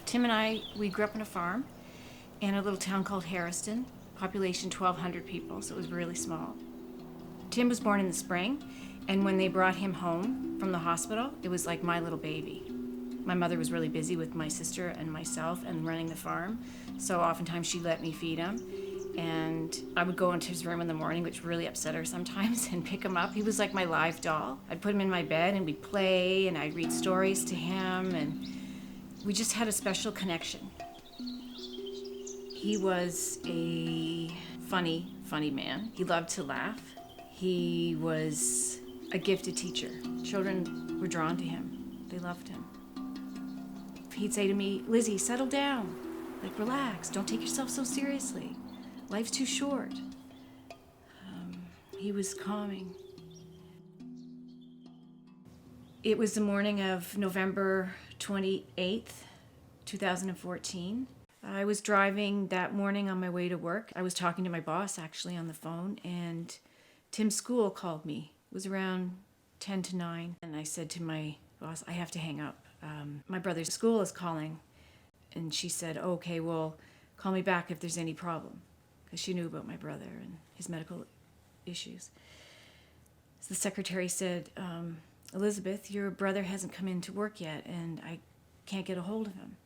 Tim and I, we grew up on a farm in a little town called Harriston, population 1,200 people, so it was really small. Tim was born in the spring, and when they brought him home from the hospital, it was like my little baby. My mother was really busy with my sister and myself and running the farm, so oftentimes she let me feed him. And I would go into his room in the morning, which really upset her sometimes, and pick him up. He was like my live doll. I'd put him in my bed and we'd play, and I'd read stories to him, and we just had a special connection. He was a funny man. He loved to laugh. He was a gifted teacher. Children were drawn to him. They loved him. He'd say to me, "Lizzie, settle down. Like, relax. Don't take yourself so seriously. Life's too short." He was calming. It was the morning of November 28th, 2014. I was driving that morning on my way to work. I was talking to my boss actually on the phone, and Tim's school called me. It was around 10 to 9. And I said to my boss, "I have to hang up. My brother's school is calling." And she said, "Okay, well, call me back if there's any problem." Because she knew about my brother and his medical issues. So the secretary said, "Elizabeth, your brother hasn't come in to work yet, and I can't get a hold of him."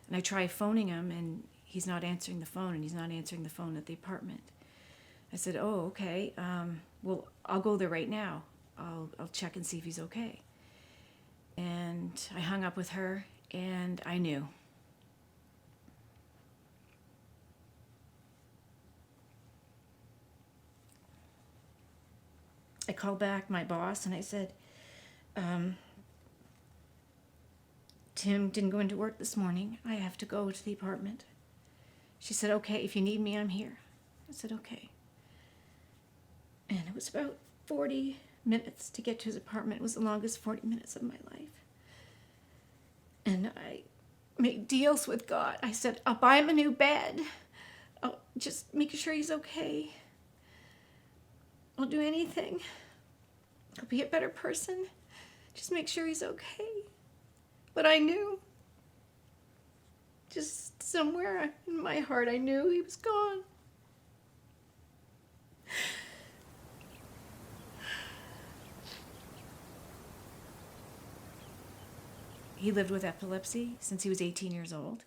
And I try phoning him, and he's not answering the phone, and he's not answering the phone at the apartment. I said, "Oh, okay. Well, I'll go there right now. I'll check and see if he's okay." And I hung up with her, and I knew. I called back my boss, and I said, "Tim didn't go into work this morning. I have to go to the apartment." She said, "Okay, if you need me, I'm here." I said, "Okay." And it was about 40 minutes to get to his apartment. It was the longest 40 minutes of my life. And I made deals with God. I said, "I'll buy him a new bed. I'll just make sure he's okay. I'll do anything. I'll be a better person. Just make sure he's okay." But I knew. Just somewhere in my heart, I knew he was gone. He lived with epilepsy since he was 18 years old,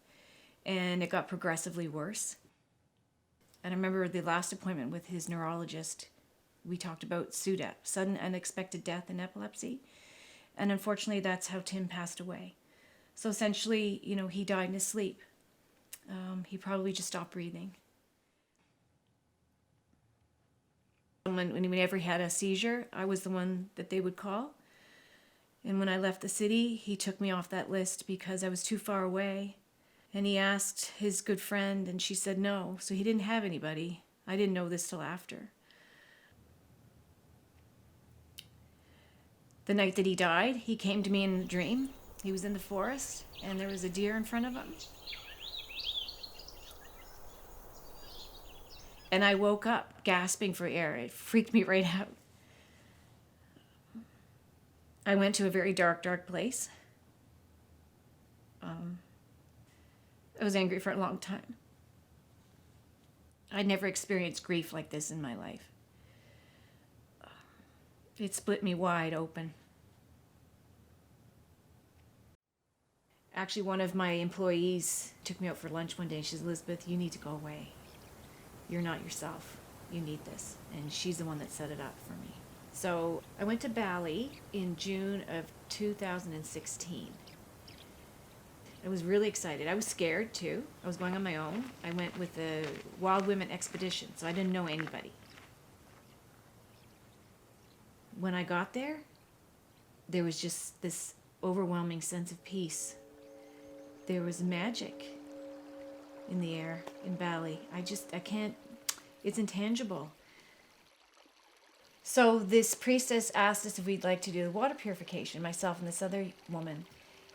and it got progressively worse. And I remember the last appointment with his neurologist, we talked about SUDEP, sudden unexpected death in epilepsy. And unfortunately, that's how Tim passed away. So essentially, he died in his sleep. He probably just stopped breathing. Whenever he had a seizure, I was the one that they would call. And when I left the city, he took me off that list because I was too far away. And he asked his good friend, and she said no. So he didn't have anybody. I didn't know this till after. The night that he died, he came to me in a dream. He was in the forest, and there was a deer in front of him. And I woke up gasping for air. It freaked me right out. I went to a very dark place. I was angry for a long time. I'd never experienced grief like this in my life. It split me wide open. Actually, one of my employees took me out for lunch one day. She said, "Elizabeth, you need to go away. You're not yourself. You need this." And she's the one that set it up for me. So I went to Bali in June of 2016. I was really excited. I was scared too. I was going on my own. I went with the Wild Women Expedition, so I didn't know anybody. When I got there was just this overwhelming sense of peace. There was magic in the air in Bali. I can't, it's intangible. So this priestess asked us if we'd like to do the water purification, myself and this other woman.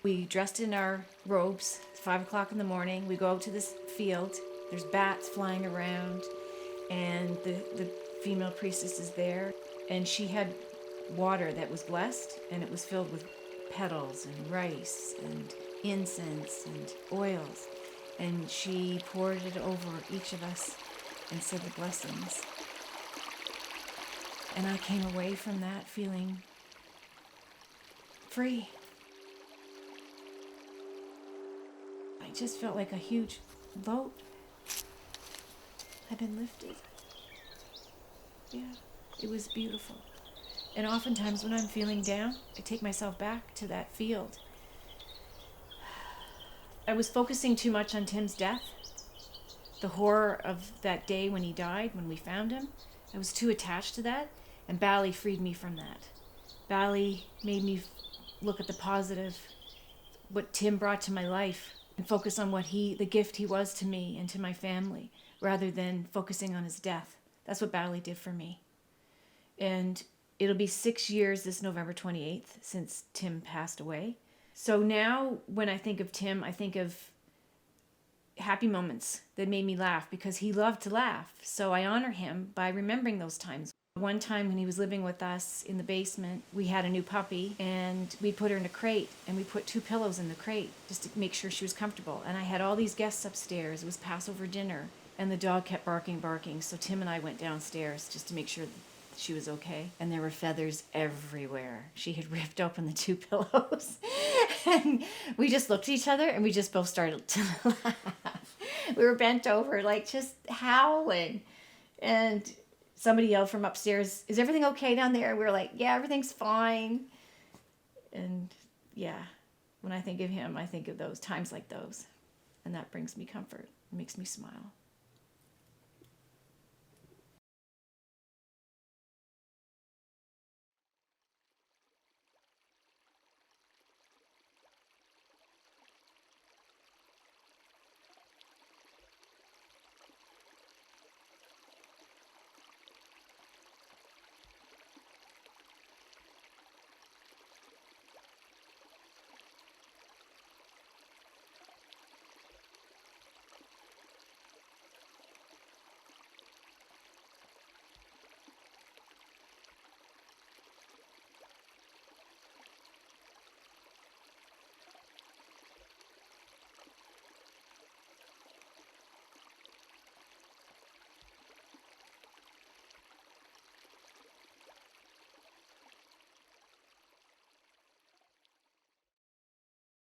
We dressed in our robes. It's 5 o'clock in the morning. We go out to this field. There's bats flying around, and the female priestess is there, and she had water that was blessed, and it was filled with petals and rice and incense and oils, and she poured it over each of us and said the blessings. And I came away from that feeling free. I just felt like a huge load had been lifted. Yeah, it was beautiful. And oftentimes when I'm feeling down, I take myself back to that field. I was focusing too much on Tim's death, the horror of that day when he died, when we found him. I was too attached to that, and Bali freed me from that. Bali made me look at the positive, what Tim brought to my life, and focus on the gift he was to me and to my family, rather than focusing on his death. That's what Bali did for me. And it'll be 6 years this November 28th since Tim passed away. So now when I think of Tim, I think of happy moments that made me laugh, because he loved to laugh. So I honor him by remembering those times. One time when he was living with us in the basement, we had a new puppy, and we put her in a crate, and we put 2 pillows in the crate just to make sure she was comfortable. And I had all these guests upstairs. It was Passover dinner, and the dog kept barking. So Tim and I went downstairs just to make sure she was okay. And there were feathers everywhere. She had ripped open the 2 pillows. And we just looked at each other, and we just both started to laugh. We were bent over, like just howling. And somebody yelled from upstairs, "Is everything okay down there?" And we were like, "Yeah, everything's fine." And yeah, when I think of him, I think of those times like those. And that brings me comfort. It makes me smile.